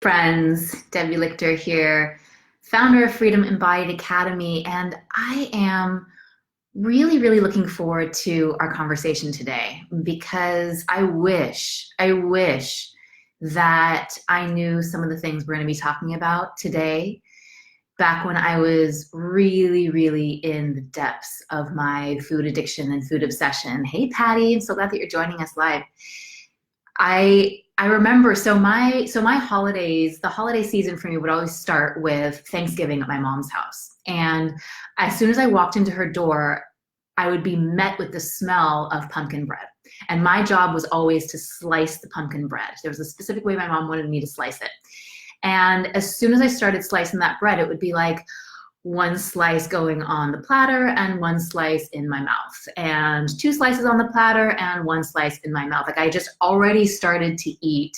Friends, Debbie Lichter here, founder of Freedom Embodied Academy, and I am really looking forward to our conversation today because I wish that I knew some of the things we're going to be talking about today back when I was really in the depths of my food addiction and food obsession. Hey, Patty, I'm so glad that you're joining us live. I remember so my holidays, the holiday season for me would always start with Thanksgiving at my mom's house. And as soon as I walked into her door, I would be met with the smell of pumpkin bread. And my job was always to slice the pumpkin bread. There was a specific way my mom wanted me to slice it. And as soon as I started slicing that bread, it would be like one slice going on the platter and one slice in my mouth, and two slices on the platter and one slice in my mouth. Like I just already started to eat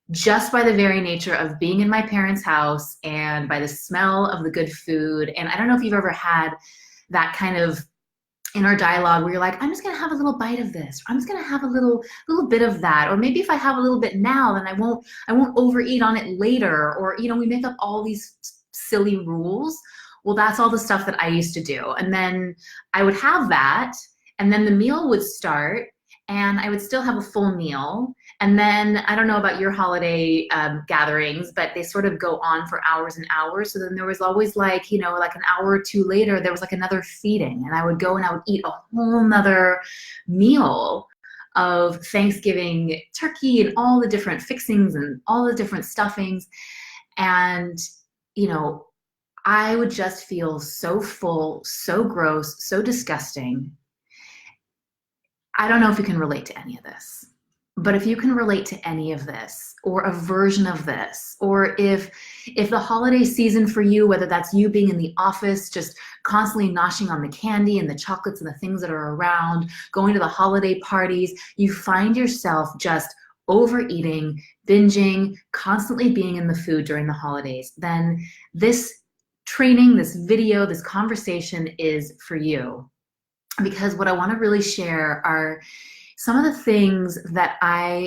just by the very nature of being in my parents' house and by the smell of the good food. And I don't know if you've ever had that kind of inner dialogue where you're like, I'm just gonna have a little bite of this, or I'm just gonna have a little bit of that, or maybe if I have a little bit now, then I won't overeat on it later. Or we make up all these silly rules. Well, that's all the stuff that I used to do. And then I would have that, and then the meal would start, and I would still have a full meal. And then I don't know about your holiday gatherings, but they sort of go on for hours and hours. So then there was always like an hour or two later, there was like another feeding, and I would go and I would eat a whole nother meal of Thanksgiving turkey and all the different fixings and all the different stuffings. And, you know, I would just feel so full, so gross, so disgusting. I don't know if you can relate to any of this, but if you can relate to any of this or a version of this, or if the holiday season for you, whether that's you being in the office, just constantly noshing on the candy and the chocolates and the things that are around, going to the holiday parties, you find yourself just overeating, binging, constantly being in the food during the holidays, then this training, this video, this conversation is for you. Because what I want to really share are some of the things that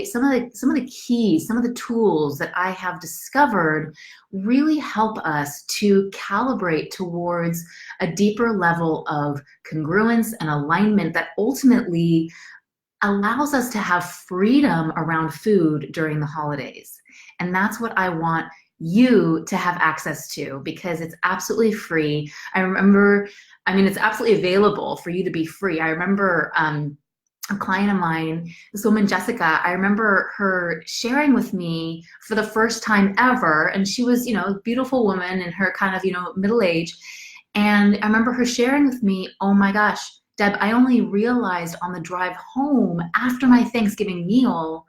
some of the keys, some of the tools that I have discovered really help us to calibrate towards a deeper level of congruence and alignment that ultimately allows us to have freedom around food during the holidays. And that's what I want you to have access to, because it's absolutely free. It's absolutely available for you to be free. I remember a client of mine, this woman, Jessica, I remember her sharing with me for the first time ever. And she was, a beautiful woman in her kind of, middle age. And I remember her sharing with me, oh my gosh, Deb, I only realized on the drive home after my Thanksgiving meal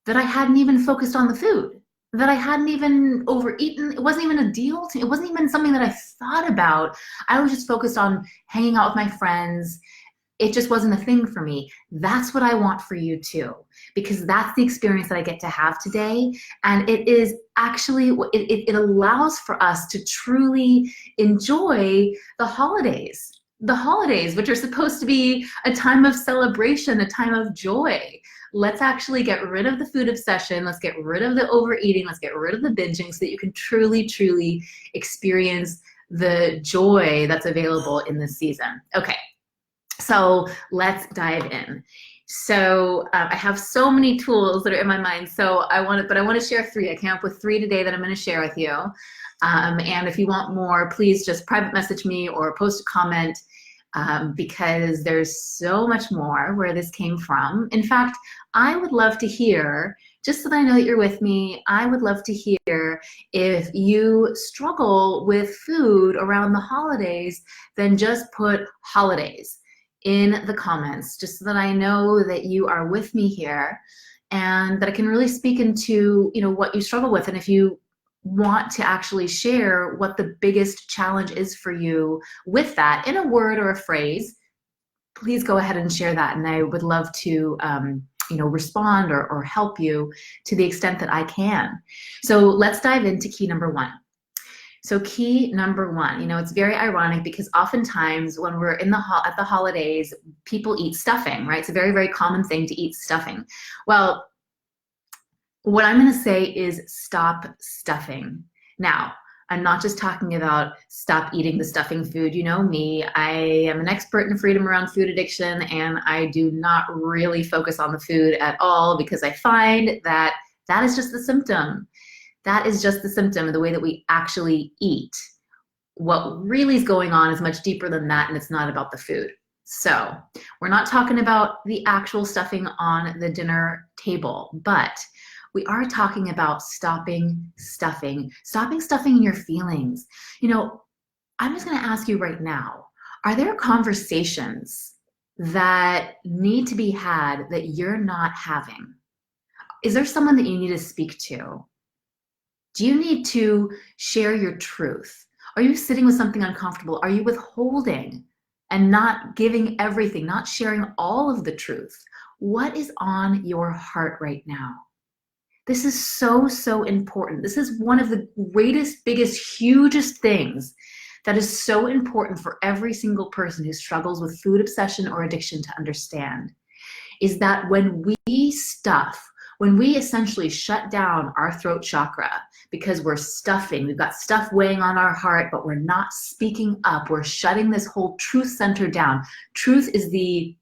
that I hadn't even focused on the food, that I hadn't even overeaten. It wasn't even a deal to me. It wasn't even something that I thought about. I was just focused on hanging out with my friends. It just wasn't a thing for me. That's what I want for you too, because that's the experience that I get to have today. And it is actually, it allows for us to truly enjoy the holidays. The holidays, which are supposed to be a time of celebration, a time of joy. Let's actually get rid of the food obsession. Let's get rid of the overeating. Let's get rid of the binging so that you can truly experience the joy that's available in this season. Okay, so let's dive in. So I have so many tools that are in my mind. So I want to share three. I came up with three today that I'm going to share with you. And if you want more, please just private message me or post a comment. Because there's so much more where this came from. In fact, I would love to hear, just so that I know that you're with me, I would love to hear if you struggle with food around the holidays, then just put holidays in the comments, just so that I know that you are with me here and that I can really speak into, what you struggle with. And if you want to actually share what the biggest challenge is for you with that in a word or a phrase, please go ahead and share that. And I would love to, respond or help you to the extent that I can. So let's dive into key number one. So key number one, it's very ironic because oftentimes when we're at the holidays, people eat stuffing, right? It's a very common thing to eat stuffing. Well, What I'm going to say is stop stuffing. Now, I'm not just talking about stop eating the stuffing food. You know me, I am an expert in freedom around food addiction, and I do not really focus on the food at all because I find that that is just the symptom. That is just the symptom of the way that we actually eat. What really is going on is much deeper than that, and it's not about the food. So we're not talking about the actual stuffing on the dinner table, but we are talking about stopping stuffing in your feelings. You know, I'm just going to ask you right now, are there conversations that need to be had that you're not having? Is there someone that you need to speak to? Do you need to share your truth? Are you sitting with something uncomfortable? Are you withholding and not giving everything, not sharing all of the truth? What is on your heart right now? This is so, so important. This is one of the greatest, biggest, hugest things that is so important for every single person who struggles with food obsession or addiction to understand, is that when we stuff, when we essentially shut down our throat chakra because we're stuffing, we've got stuff weighing on our heart, but we're not speaking up, we're shutting this whole truth center down. Truth is the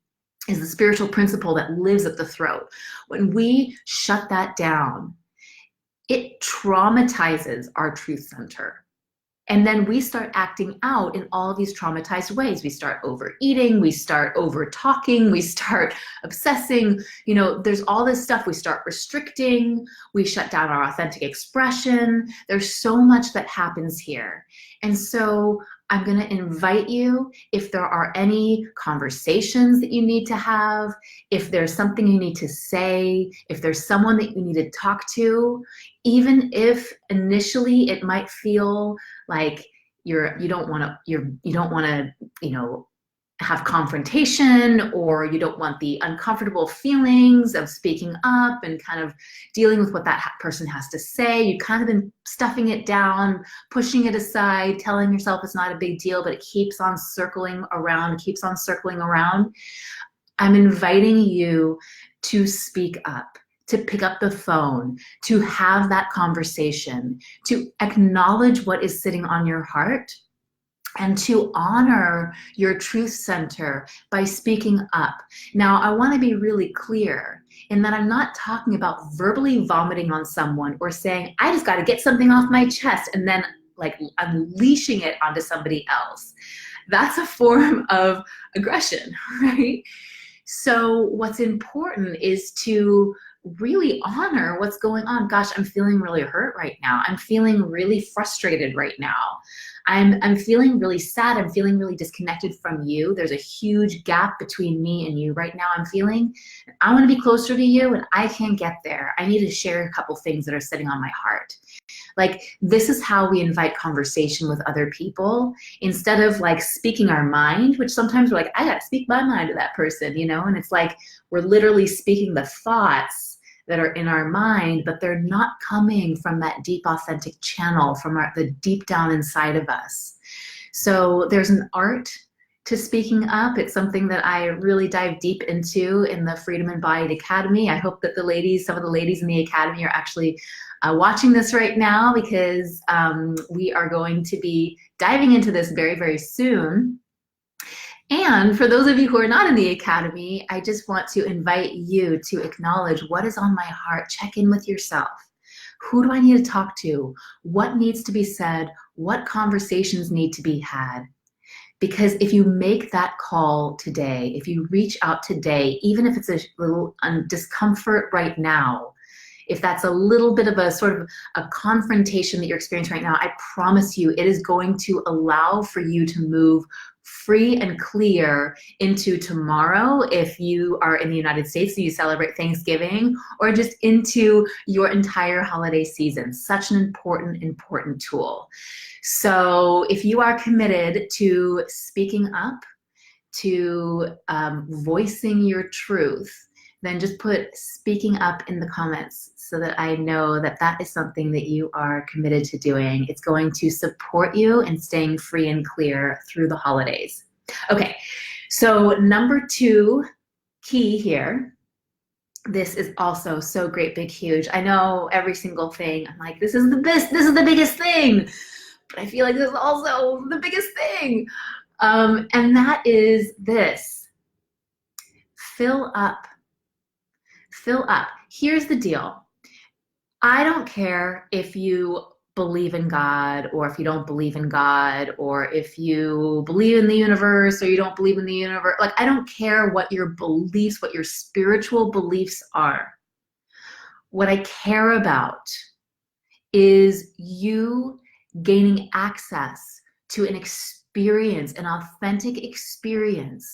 spiritual principle that lives at the throat. When we shut that down, it traumatizes our truth center. And then we start acting out in all these traumatized ways. We start overeating, we start over talking, we start obsessing. You know, there's all this stuff. We start restricting, we shut down our authentic expression. There's so much that happens here. And so I'm going to invite you, if there are any conversations that you need to have, if there's something you need to say, if there's someone that you need to talk to, even if initially it might feel like you don't want to, you know, have confrontation, or you don't want the uncomfortable feelings of speaking up and kind of dealing with what that person has to say. You've kind of been stuffing it down, pushing it aside, telling yourself it's not a big deal, but it keeps on circling around, I'm inviting you to speak up, to pick up the phone, to have that conversation, to acknowledge what is sitting on your heart, and to honor your truth center by speaking up. Now, I want to be really clear in that I'm not talking about verbally vomiting on someone or saying, I just got to get something off my chest, and then like unleashing it onto somebody else. That's a form of aggression, right? So what's important is to really honor what's going on. Gosh, I'm feeling really hurt right now. I'm feeling really frustrated right now. I'm feeling really sad. I'm feeling really disconnected from you. There's a huge gap between me and you right now. I want to be closer to you, and I can't get there. I need to share a couple things that are sitting on my heart. Like, this is how we invite conversation with other people, instead of like speaking our mind, which sometimes we're like, I gotta speak my mind to that person, you know? And it's like, we're literally speaking the thoughts that are in our mind, but they're not coming from that deep, authentic channel, from the deep down inside of us. So there's an art to speaking up. It's something that I really dive deep into in the Freedom Embodied Academy. I hope that some of the ladies in the Academy are actually watching this right now, because we are going to be diving into this very, very soon. And for those of you who are not in the Academy, I just want to invite you to acknowledge what is on my heart. Check in with yourself. Who do I need to talk to? What needs to be said? What conversations need to be had? Because if you make that call today, if you reach out today, even if it's a little discomfort right now, if that's a little bit of a sort of a confrontation that you're experiencing right now, I promise you it is going to allow for you to move free and clear into tomorrow, if you are in the United States, so you celebrate Thanksgiving, or just into your entire holiday season. Such an important, important tool. So if you are committed to speaking up, to voicing your truth, then just put speaking up in the comments so that I know that that is something that you are committed to doing. It's going to support you in staying free and clear through the holidays. Okay, so number 2 key here This is also so great, big, huge. I know every single thing. I'm like, this is the best, this is the biggest thing. But I feel like this is also the biggest thing. And that is this: fill up. Fill up. Here's the deal. I don't care if you believe in God or if you don't believe in God or if you believe in the universe or you don't believe in the universe. Like, I don't care what your beliefs, what your spiritual beliefs are. What I care about is you gaining access to an experience, an authentic experience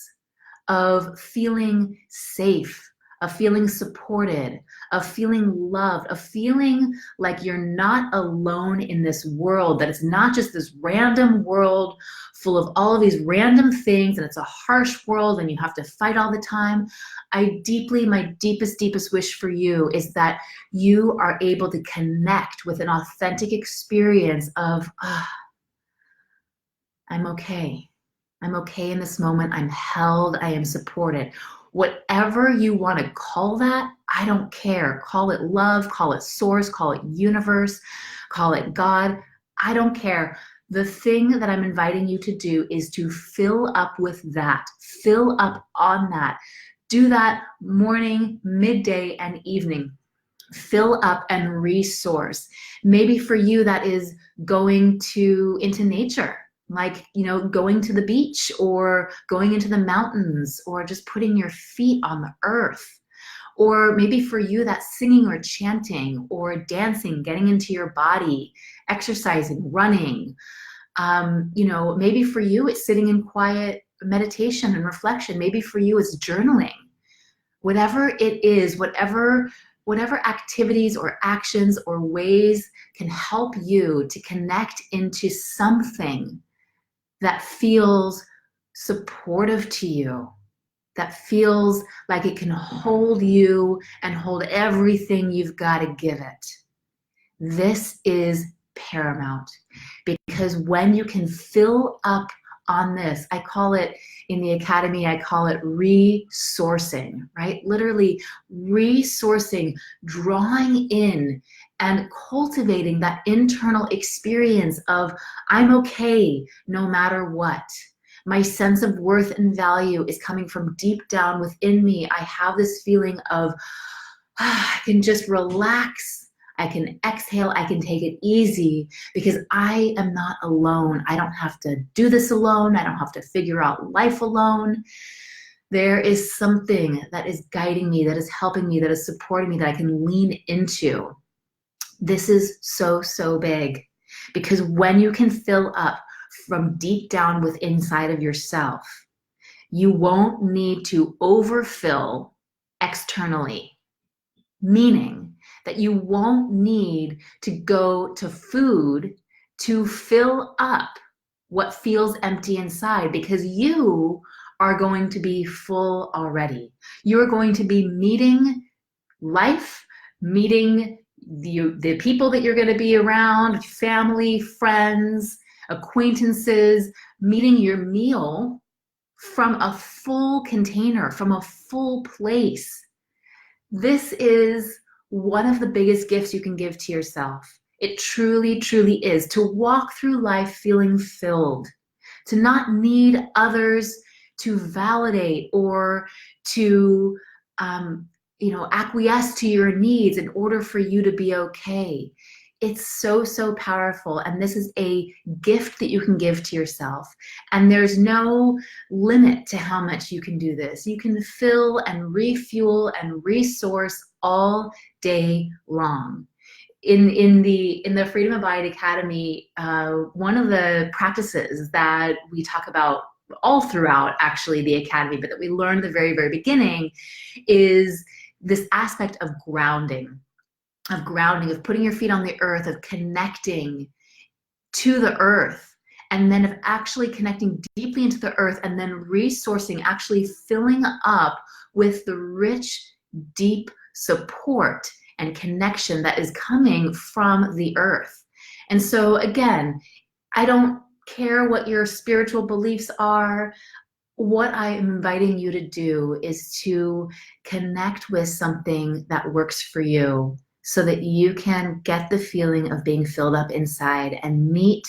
of feeling safe, of feeling supported, of feeling loved, of feeling like you're not alone in this world, that it's not just this random world full of all of these random things, and it's a harsh world and you have to fight all the time. My deepest wish for you is that you are able to connect with an authentic experience of, I'm okay. I'm okay in this moment. I'm held. I am supported. Whatever you want to call that, I don't care. Call it love, call it source, call it universe, call it God. I don't care. The thing that I'm inviting you to do is to fill up with that. Fill up on that. Do that morning, midday, and evening. Fill up and resource. Maybe for you that is going into nature, like, going to the beach or going into the mountains or just putting your feet on the earth. Or maybe for you that's singing or chanting or dancing, getting into your body, exercising, running. Maybe for you it's sitting in quiet meditation and reflection. Maybe for you it's journaling. Whatever it is, whatever activities or actions or ways can help you to connect into something that feels supportive to you, that feels like it can hold you and hold everything you've got to give it. This is paramount, because when you can fill up on this, I call it, in the academy, I call it resourcing, right? Literally resourcing, drawing in and cultivating that internal experience of, I'm okay no matter what. My sense of worth and value is coming from deep down within me. I have this feeling of, I can just relax. I can exhale, I can take it easy because I am not alone. I don't have to do this alone. I don't have to figure out life alone. There is something that is guiding me, that is helping me, that is supporting me, that I can lean into. This is so, so big, because when you can fill up from deep down within inside of yourself, you won't need to overfill externally. Meaning that you won't need to go to food to fill up what feels empty inside, because you are going to be full already. You're going to be meeting life, meeting the people that you're going to be around, family, friends, acquaintances, meeting your meal from a full container, from a full place. This is one of the biggest gifts you can give to yourself. It truly, truly is, to walk through life feeling filled, to not need others to validate or to acquiesce to your needs in order for you to be okay. It's so, so powerful. And this is a gift that you can give to yourself. And there's no limit to how much you can do this. You can fill and refuel and resource all day long. In the Freedom Abide Academy, one of the practices that we talk about all throughout actually the academy, but that we learned at the very, very beginning, is this aspect of grounding, of putting your feet on the earth, of connecting to the earth, and then of actually connecting deeply into the earth and then resourcing, actually filling up with the rich, deep support and connection that is coming from the earth. And so again, I don't care what your spiritual beliefs are. what I am inviting you to do is to connect with something that works for you so that you can get the feeling of being filled up inside and meet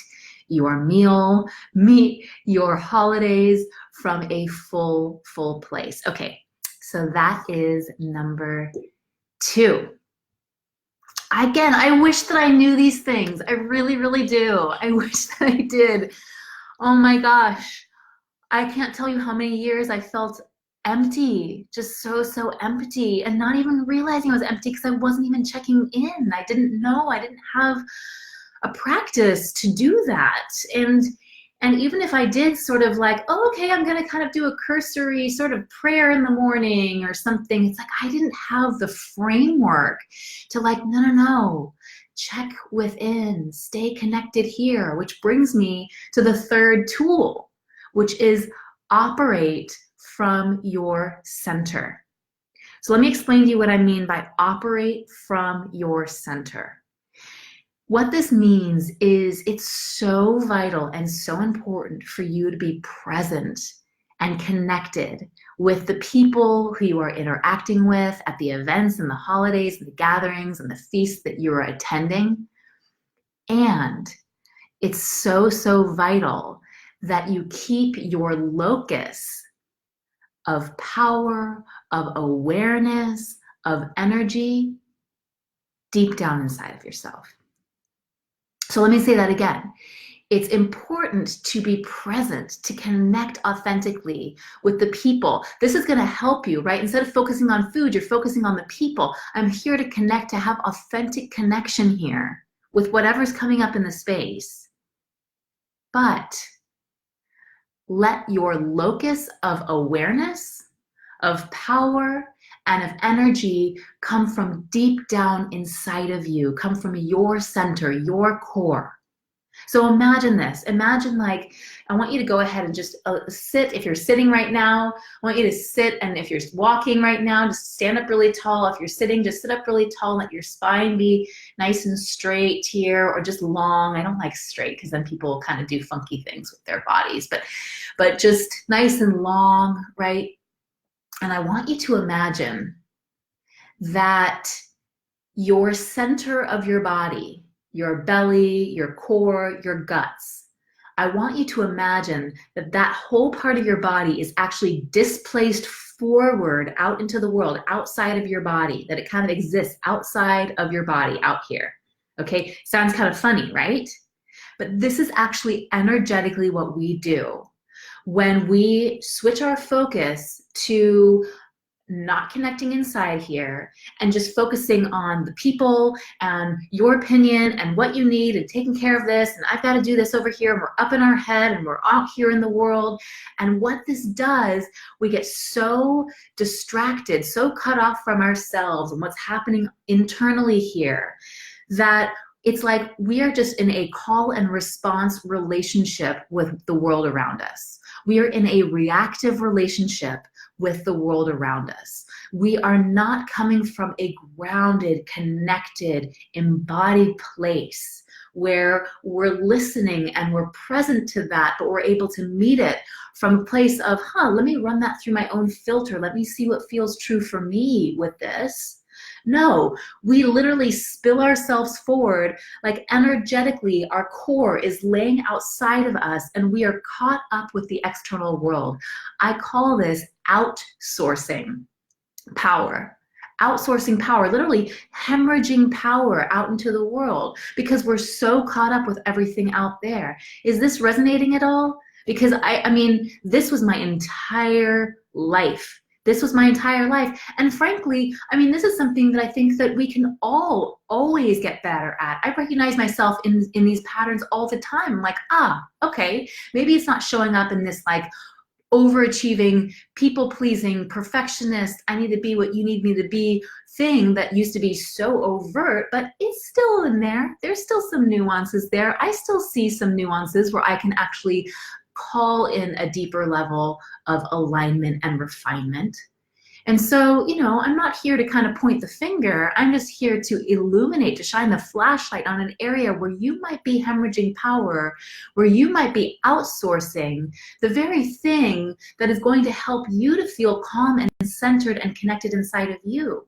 your meal, meet your holidays from a full place. Okay, so that is number 2. Again, I wish that I knew these things. I really do. I wish that I did. Oh my gosh. I can't tell you how many years I felt empty, just so empty, and not even realizing I was empty because I wasn't even checking in. I didn't know. I didn't have a practice to do that. And even if I did sort of like, oh, okay, I'm going to kind of do a cursory sort of prayer in the morning or something, it's like I didn't have the framework to like, no, check within, stay connected here, which brings me to the third tool, which is operate from your center. So let me explain to you what I mean by operate from your center. What this means is it's so vital and so important for you to be present and connected with the people who you are interacting with at the events and the holidays and the gatherings and the feasts that you are attending. And it's so vital that you keep your locus of power, of awareness, of energy deep down inside of yourself. So let me say that again. It's important to be present, to connect authentically with the people. This is going to help you, right? Instead of focusing on food, you're focusing on the people. I'm here to connect, to have authentic connection here with whatever's coming up in the space. But let your locus of awareness, of power, and of energy come from deep down inside of you, come from your center, your core. So imagine this. Imagine like, I want you to go ahead and just sit. If you're sitting right now, I want you to sit. And if you're walking right now, just stand up really tall. If you're sitting, just sit up really tall and let your spine be nice and straight here, or just long. I don't like straight because then people kind of do funky things with their bodies, but just nice and long, right? And I want you to imagine that your center of your body, your belly, your core, your guts, I want you to imagine that that whole part of your body is actually displaced forward out into the world, outside of your body, that it kind of exists outside of your body, out here. Okay, sounds kind of funny, right? But this is actually energetically what we do when we switch our focus to not connecting inside here and just focusing on the people and your opinion and what you need and taking care of this, and I've got to do this over here, and we're up in our head and we're out here in the world. And what this does, we get so distracted, so cut off from ourselves and what's happening internally here, that it's like we are just in a call and response relationship with the world around us. We are in a reactive relationship with the world around us. We are not coming from a grounded, connected, embodied place where we're listening and we're present to that, but we're able to meet it from a place of, let me run that through my own filter. Let me see what feels true for me with this. No, we literally spill ourselves forward, like energetically our core is laying outside of us and we are caught up with the external world. I call this outsourcing power. Outsourcing power, literally hemorrhaging power out into the world because we're so caught up with everything out there. Is this resonating at all? Because I mean, this was my entire life. This was my entire life. And frankly, I mean, this is something that I think that we can all always get better at. I recognize myself in these patterns all the time. I'm like, okay, maybe it's not showing up in this like overachieving, people-pleasing, perfectionist, I need to be what you need me to be thing that used to be so overt, but it's still in there. There's still some nuances there. I still see some nuances where I can actually call in a deeper level of alignment and refinement. And so, I'm not here to kind of point the finger. I'm just here to illuminate, to shine the flashlight on an area where you might be hemorrhaging power, where you might be outsourcing the very thing that is going to help you to feel calm and centered and connected inside of you.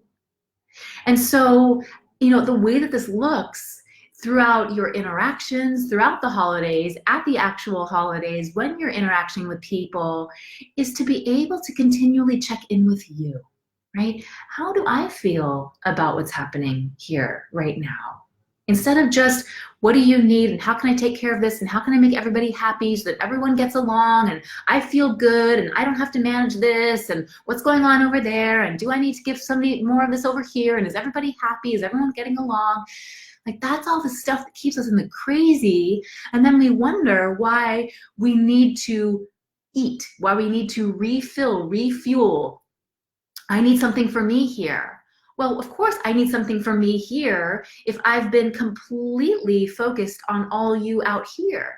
And so, the way that this looks throughout your interactions, throughout the holidays, at the actual holidays, when you're interacting with people, is to be able to continually check in with you, right? How do I feel about what's happening here right now? Instead of just, what do you need and how can I take care of this and how can I make everybody happy so that everyone gets along and I feel good and I don't have to manage this and what's going on over there and do I need to give somebody more of this over here and is everybody happy? Is everyone getting along? Like, that's all the stuff that keeps us in the crazy. And then we wonder why we need to eat, why we need to refuel. I need something for me here. Well, of course, I need something for me here if I've been completely focused on all you out here.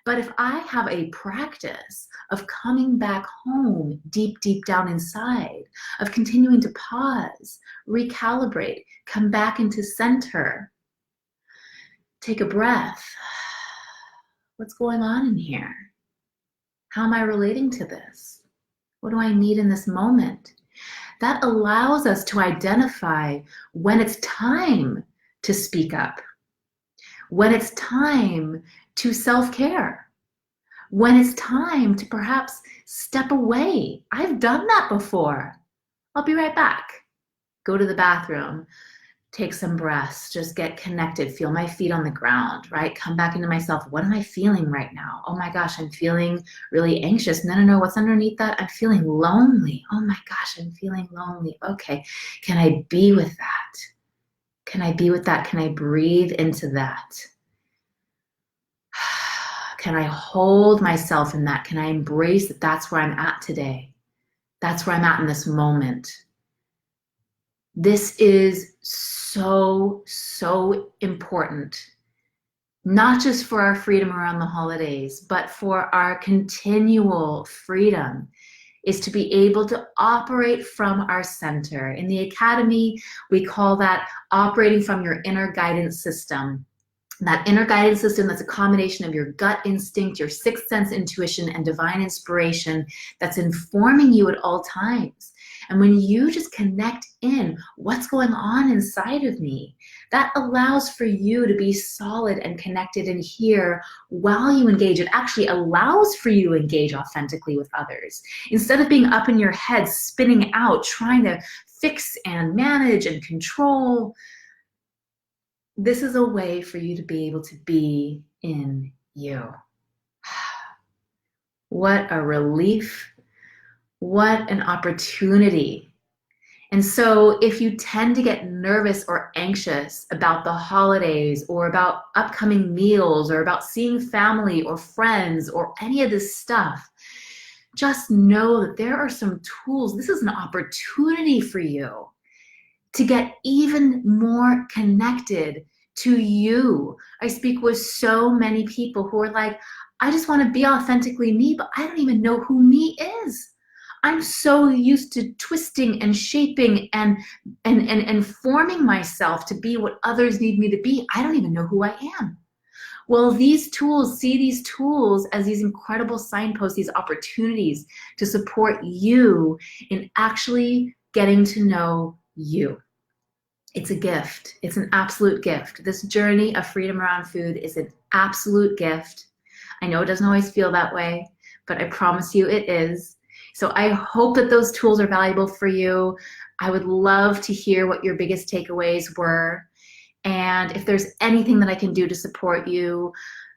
But if I have a practice of coming back home deep, deep down inside, of continuing to pause, recalibrate, come back into center, take a breath. What's going on in here? How am I relating to this? What do I need in this moment? That allows us to identify when it's time to speak up, when it's time to self-care, when it's time to perhaps step away. I've done that before. I'll be right back. Go to the bathroom. Take some breaths, just get connected, feel my feet on the ground, right? Come back into myself. What am I feeling right now? Oh my gosh, I'm feeling really anxious. No, what's underneath that? I'm feeling lonely. Oh my gosh, I'm feeling lonely. Okay, can I be with that? Can I be with that? Can I breathe into that? Can I hold myself in that? Can I embrace that that's where I'm at today? That's where I'm at in this moment. This is so, so important, not just for our freedom around the holidays, but for our continual freedom, is to be able to operate from our center. In the Academy, we call that operating from your inner guidance system. That inner guidance system, that's a combination of your gut instinct, your sixth sense intuition, and divine inspiration that's informing you at all times. And when you just connect in what's going on inside of me, that allows for you to be solid and connected in here while you engage. It actually allows for you to engage authentically with others. Instead of being up in your head, spinning out, trying to fix and manage and control, this is a way for you to be able to be in you. What a relief. What an opportunity. And so if you tend to get nervous or anxious about the holidays or about upcoming meals or about seeing family or friends or any of this stuff, just know that there are some tools. This is an opportunity for you to get even more connected to you. I speak with so many people who are like, I just want to be authentically me, but I don't even know who me is. I'm so used to twisting and shaping and forming myself to be what others need me to be. I don't even know who I am. Well, these tools, see these tools as these incredible signposts, these opportunities to support you in actually getting to know you. It's a gift. It's an absolute gift. This journey of freedom around food is an absolute gift. I know it doesn't always feel that way, but I promise you it is. So I hope that those tools are valuable for you. I would love to hear what your biggest takeaways were. And if there's anything that I can do to support you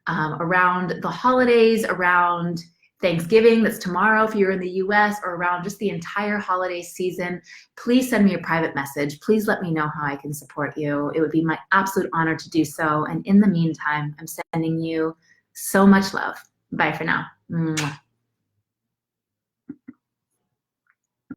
around the holidays, around Thanksgiving, that's tomorrow if you're in the US, or around just the entire holiday season, please send me a private message. Please let me know how I can support you. It would be my absolute honor to do so. And in the meantime, I'm sending you so much love. Bye for now. Mwah.